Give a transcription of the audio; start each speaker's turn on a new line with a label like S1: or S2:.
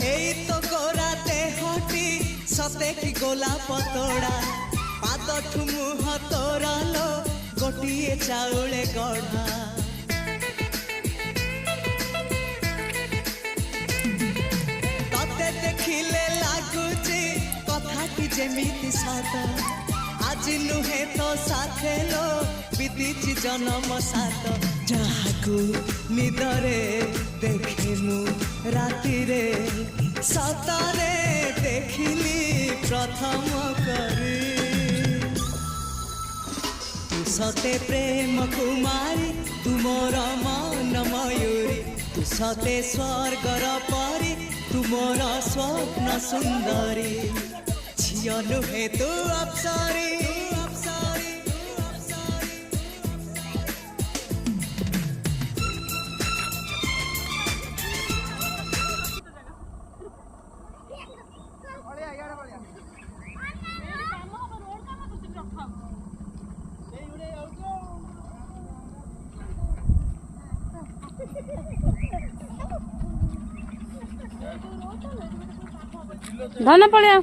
S1: এই তো গোরাতে হটি সতে কি গোলাপ তোড়া পাদঠু মুহ তোরালো গোটিয়ে চাউলে গড়া ততে দেখিলে লাগুছি কথাটি যেমিতি সত আজি নুহে তো সাথে লো বিদিছি জনম সাত যাহাকু নিদরে দেখে মু রাতিরে সতরে দেখিলি প্রথম করে তু সতে প্রেম কুমারী তুমর মন ময়ূরী তু সতে স্বর্গর পরি তুমর স্বপ্ন সুন্দরী ঝিও নুহে তু অপ্সরী
S2: धन पड़िया